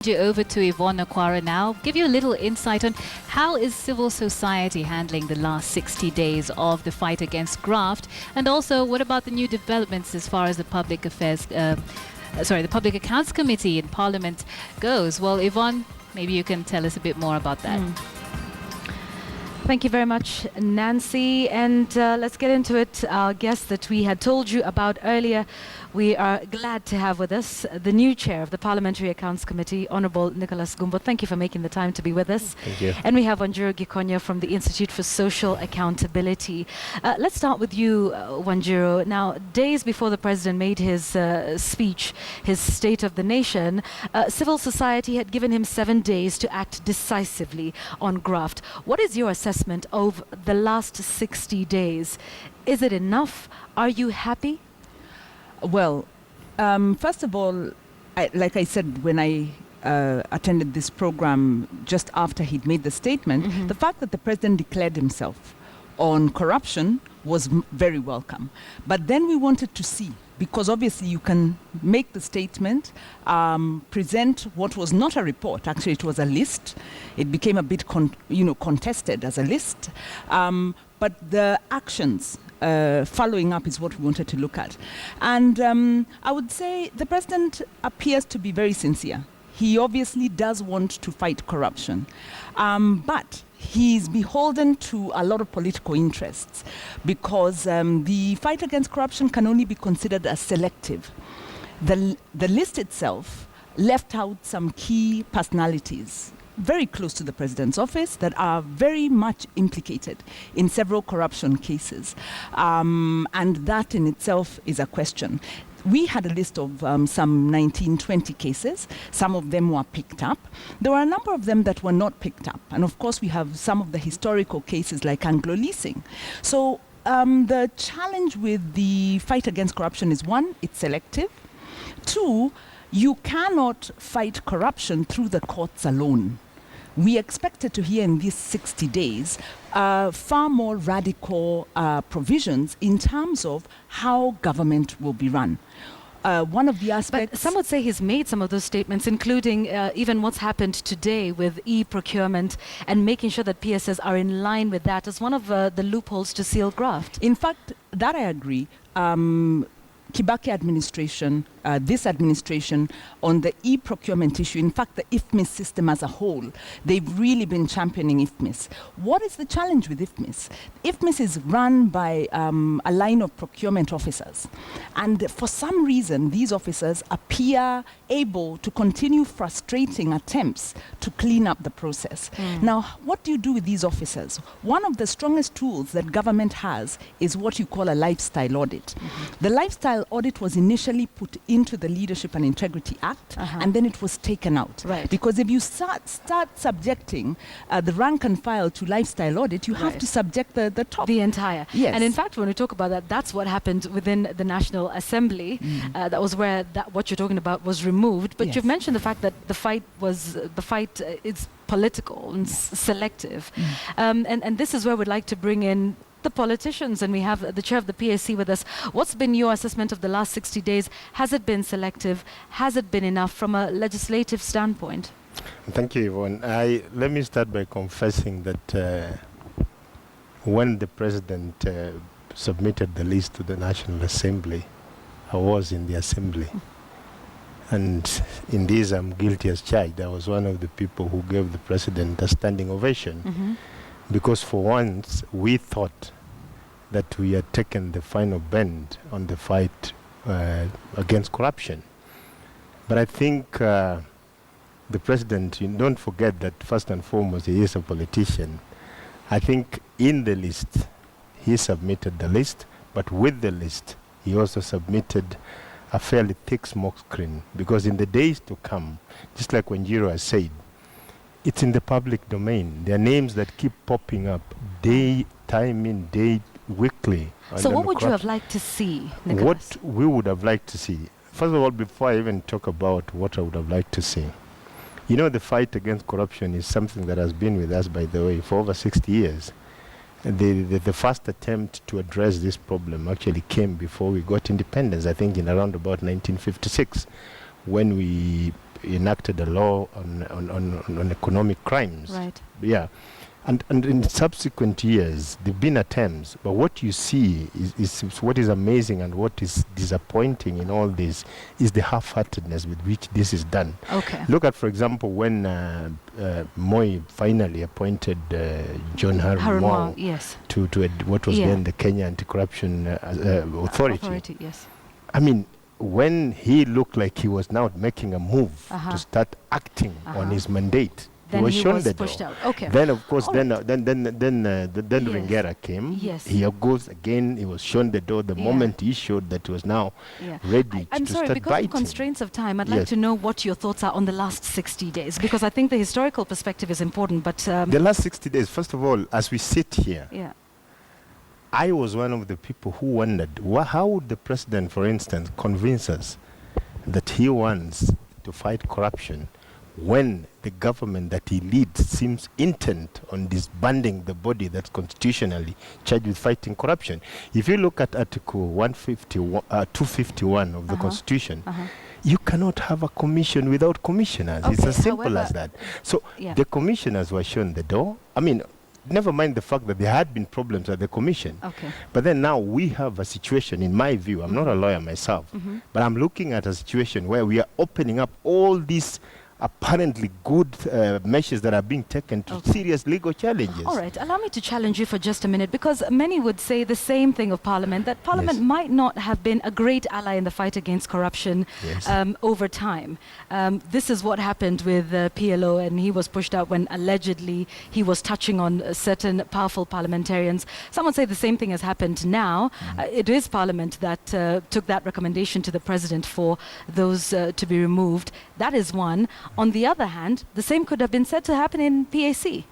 You over to Yvonne Aquara now. Give you a little insight on how is civil society handling the last 60 days of the fight against graft, and also what about the new developments as far as the Public Affairs, the Public Accounts Committee in Parliament goes. Well, Yvonne, maybe you can tell us a bit more about that. Thank you very much, Nancy. And let's get into it. Our guest that we had told you about earlier, we are glad to have with us the new chair of the Parliamentary Accounts Committee, Honourable Nicholas Gumbo. Thank you for making the time to be with us. Thank you. And we have Wanjiru Gikonyo from the Institute for Social Accountability. Let's start with you, Wanjiru. Now, days before the President made his speech, his State of the Nation, civil society had given him 7 days to act decisively on graft. What is your assessment of the last 60 days? Is it enough? Are you happy? Well, first of all, like I said when I attended this program just after he'd made the statement, the fact that the President declared himself on corruption was very welcome. But then we wanted to see, because obviously you can make the statement, present what was not a report. Actually, it was a list. It became a bit contested as a list. But the actions following up is what we wanted to look at. And I would say the President appears to be very sincere. He obviously does want to fight corruption. But he's beholden to a lot of political interests, because the fight against corruption can only be considered as selective. The list itself left out some key personalities very close to the President's office that are very much implicated in several corruption cases. And that in itself is a question. We had a list of some 19-20 cases. Some of them were picked up. There were a number of them that were not picked up. And of course, we have some of the historical cases like Anglo leasing. So the challenge with the fight against corruption is, one, it's selective. Two, you cannot fight corruption through the courts alone. We expected to hear in these 60 days far more radical provisions in terms of how government will be run. One of the aspects... But some would say he's made some of those statements, including even what's happened today with e-procurement and making sure that PSS are in line with that as one of the loopholes to seal graft. In fact, that I agree. Kibaki administration, this administration, on the e-procurement issue, in fact, the IFMIS system as a whole, they've really been championing IFMIS. What is the challenge with IFMIS? IFMIS is run by a line of procurement officers. And for some reason, these officers appear able to continue frustrating attempts to clean up the process. Now, what do you do with these officers? One of the strongest tools that government has is what you call a lifestyle audit. The lifestyle audit was initially put into the Leadership and Integrity Act, and then it was taken out. Right. Because if you start subjecting the rank and file to lifestyle audit, you have to subject the top. The entire. Yes. And in fact, when we talk about that, that's what happened within the National Assembly. That was where what you're talking about was removed. But you've mentioned the fact that the fight is political and selective. And this is where we'd like to bring in the politicians, and we have the chair of the PAC with us. What's been your assessment of the last 60 days? Has it been selective? Has it been enough from a legislative standpoint? Thank you, Yvonne. Let me start by confessing that when the President submitted the list to the National Assembly, I was in the Assembly. And in this, I'm guilty as charged. I was one of the people who gave the President a standing ovation. Because for once, we thought that we had taken the final bend on the fight against corruption. But I think the President, you don't forget that first and foremost, he is a politician. I think in the list, he submitted the list, but with the list, he also submitted a fairly thick smoke screen, because in the days to come, just like when Wanjiru has said, it's in the public domain. There are names that keep popping up time in, day, weekly. So what would you have liked to see, Nicholas? What we would have liked to see, first of all, before I even talk about what I would have liked to see, you know, the fight against corruption is something that has been with us, by the way, for over 60 years. The first attempt to address this problem actually came before we got independence, I think in around about 1956, when we enacted a law on economic crimes. Right. Yeah. And in subsequent years, there have been attempts, but what you see is what is amazing and what is disappointing in all this is the half-heartedness with which this is done. Okay. Look at, for example, when Moi finally appointed John Harun Mwau yes. to what was then the Kenya Anti-Corruption Authority. Yes. I mean, when he looked like he was now making a move to start acting on his mandate, then he was shown the pushed door. out. Okay. Then, of course, All then right. Ringera came. Yes. He goes again. He was shown the door the moment he showed that he was now ready I'm to sorry, start because biting. of constraints of time, I'd like to know what your thoughts are on the last 60 days, because I think the historical perspective is important. But the last 60 days, first of all, as we sit here, I was one of the people who wondered, how would the president, for instance, convince us that he wants to fight corruption when the government that he leads seems intent on disbanding the body that's constitutionally charged with fighting corruption. If you look at Article 251 of the Constitution, you cannot have a commission without commissioners. It's as simple as that. So the commissioners were shown the door. I mean, never mind the fact that there had been problems at the commission. But then now we have a situation, in my view, I'm not a lawyer myself, but I'm looking at a situation where we are opening up all these apparently good measures that are being taken to serious legal challenges. All right, allow me to challenge you for just a minute, because many would say the same thing of Parliament, that Parliament might not have been a great ally in the fight against corruption over time. This is what happened with PLO, and he was pushed out when allegedly he was touching on certain powerful parliamentarians. Some would say the same thing has happened now. It is Parliament that took that recommendation to the President for those to be removed. That is one. On the other hand, the same could have been said to happen in PAC.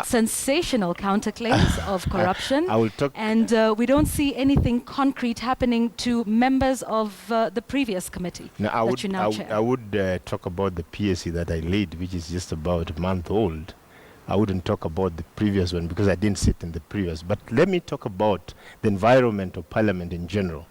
Sensational counterclaims of corruption, and we don't see anything concrete happening to members of the previous committee that you now chair. I would talk about the PAC that I lead, which is just about a month old. I wouldn't talk about the previous one because I didn't sit in the previous. But let me talk about the environment of Parliament in general.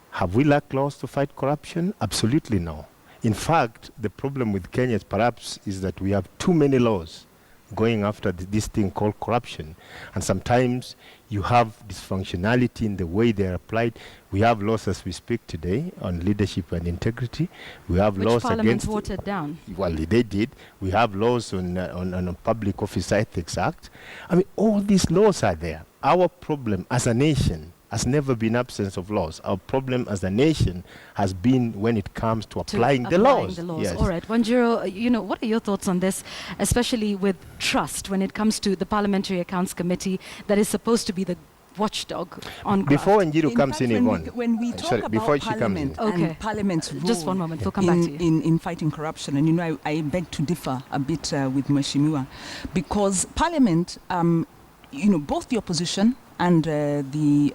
Have we lacked laws to fight corruption? Absolutely no. In fact, the problem with Kenya perhaps is that we have too many laws going after this thing called corruption. And sometimes you have dysfunctionality in the way they're applied. We have laws as we speak today on leadership and integrity. We have laws Parliament against... watered down. Well, they did. We have laws on a Public Office Ethics Act. I mean, all these laws are there. Our problem as a nation has never been absence of laws. Our problem as a nation has been when it comes to applying the laws. Yes. All right, Wanjiru, what are your thoughts on this, especially with trust when it comes to the Parliamentary Accounts Committee that is supposed to be the watchdog on graft? Before Wanjiru comes in, Yvonne. When we talk about Parliament and Parliament's role just one moment, we'll come back to you. In fighting corruption, and I beg to differ a bit with Mheshimiwa, because Parliament, both the opposition and the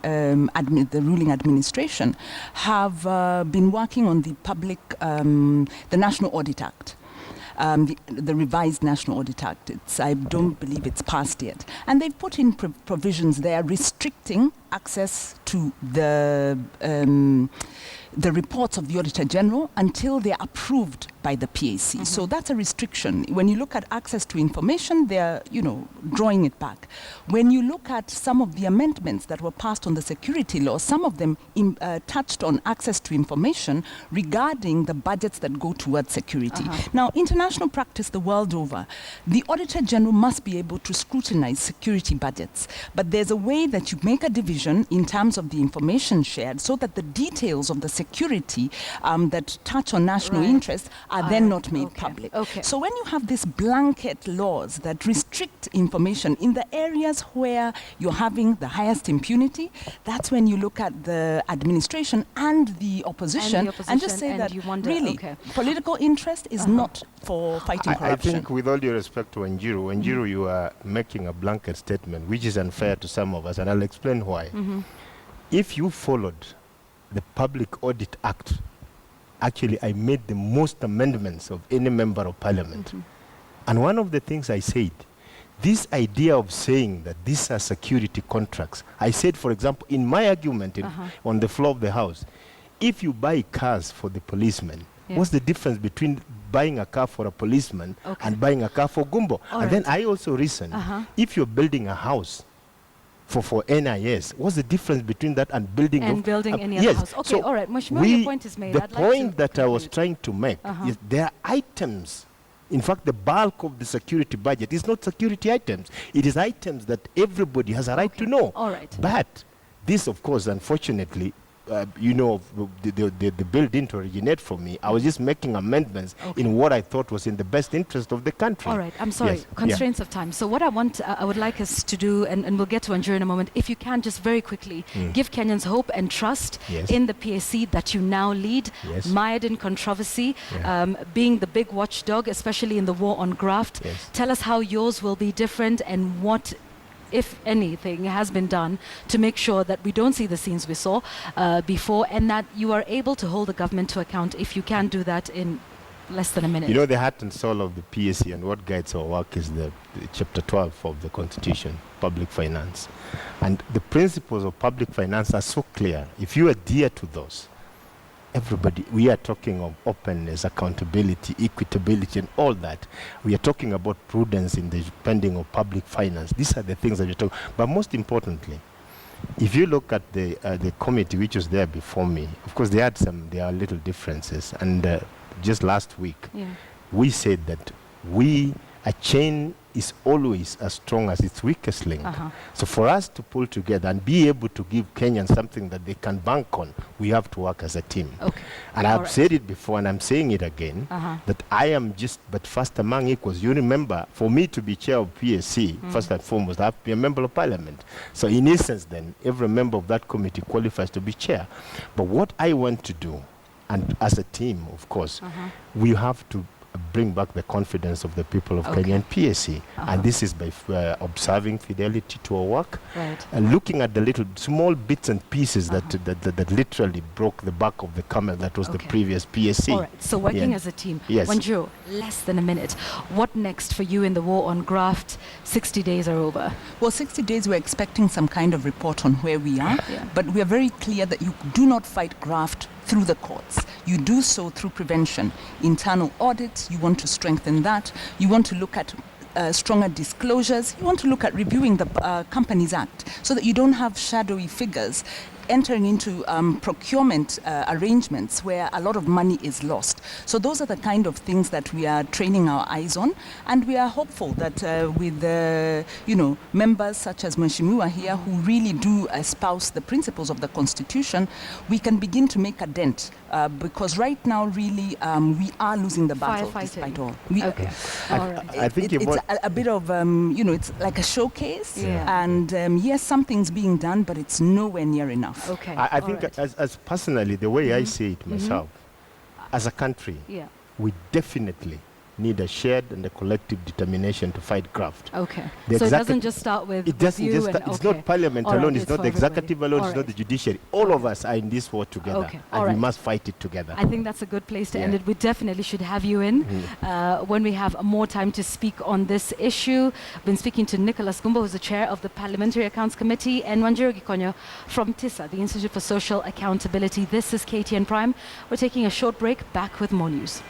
ruling administration have been working on the the National Audit Act. The revised National Audit Act. I don't believe it's passed yet. And they've put in provisions there restricting access to the reports of the Auditor General until they're approved by the PAC. So that's a restriction. When you look at access to information, they're, drawing it back. When you look at some of the amendments that were passed on the security law, some of them touched on access to information regarding the budgets that go towards security. Now, international practice the world over, the Auditor General must be able to scrutinize security budgets. But there's a way that you make a division in terms of the information shared so that the details of the security that touch on national interest are then not made public. So when you have these blanket laws that restrict information in the areas where you're having the highest impunity, that's when you look at the administration and the opposition and just say that really political interest is not for fighting corruption. I think with all due respect to Wanjiru, you are making a blanket statement which is unfair to some of us, and I'll explain why. If you followed the Public Audit Act, actually I made the most amendments of any member of Parliament. And one of the things I said, this idea of saying that these are security contracts, I said, for example, in my argument on the floor of the House, if you buy cars for the policemen Yeah. What's the difference between buying a car for a policeman and buying a car for Gumbo? And then I also reasoned, if you're building a house for NIS, what's the difference between that and building any other house? Okay, so all right, Mheshimiwa, your point is made. The I'd point like to that I was trying to make is there are items. In fact, the bulk of the security budget is not security items. It is items that everybody has a right to know. All right. But this, of course, unfortunately, you know, the bill didn't originate from me. I was just making amendments in what I thought was in the best interest of the country. All right, I'm sorry, Yes. constraints of time. So what I would like us to do, and we'll get to Wanjiru in a moment, if you can just very quickly give Kenyans hope and trust in the PAC that you now lead, mired in controversy, being the big watchdog, especially in the war on graft. Tell us how yours will be different and what, if anything, has been done to make sure that we don't see the scenes we saw before, and that you are able to hold the government to account if you can do that in less than a minute. You know, the heart and soul of the PAC and what guides our work is the chapter 12 of the Constitution, public finance. And the principles of public finance are so clear. If you adhere to those, everybody, we are talking of openness, accountability, equitability, and all that. We are talking about prudence in the spending of public finance. These are the things that you're talking. But most importantly, if you look at the committee which was there before me, of course there are little differences. And just last week, we said that a chain is always as strong as its weakest link. So for us to pull together and be able to give Kenyans something that they can bank on, we have to work as a team. And I've said it before and I'm saying it again, that I am just but first among equals. You remember, for me to be chair of PAC, first and foremost, I have to be a member of parliament. So in essence then, every member of that committee qualifies to be chair. But what I want to do, and as a team, of course, we have to bring back the confidence of the people of Kenyan PAC. And this is by observing fidelity to our work, and looking at the little small bits and pieces that literally broke the back of the camel that was the previous PAC. All right, so working as a team. Wanjiru, less than a minute. What next for you in the war on graft? 60 days are over. Well, 60 days, we're expecting some kind of report on where we are, but we are very clear that you do not fight graft through the courts. You do so through prevention. Internal audits, you want to strengthen that. You want to look at stronger disclosures. You want to look at reviewing the Companies Act so that you don't have shadowy figures entering into procurement arrangements where a lot of money is lost. So those are the kind of things that we are training our eyes on, and we are hopeful that with members such as Mheshimiwa here who really do espouse the principles of the Constitution, we can begin to make a dent because right now really we are losing the battle despite all. I think it's a bit of it's like a showcase, and yes, something's being done, but it's nowhere near enough. I think as personally, the way I see it myself, as a country, we definitely need a shared and a collective determination to fight graft. So it doesn't just start with you and it's not parliament alone, it's not the executive alone, it's not the judiciary. All of us are in this war together, and we must fight it together. I think that's a good place to end it. We definitely should have you in when we have more time to speak on this issue. I've been speaking to Nicholas Gumbo, who's the chair of the Parliamentary Accounts Committee, and Wanjiru Gikonyo from TISA, the Institute for Social Accountability. This is KTN Prime. We're taking a short break, back with more news.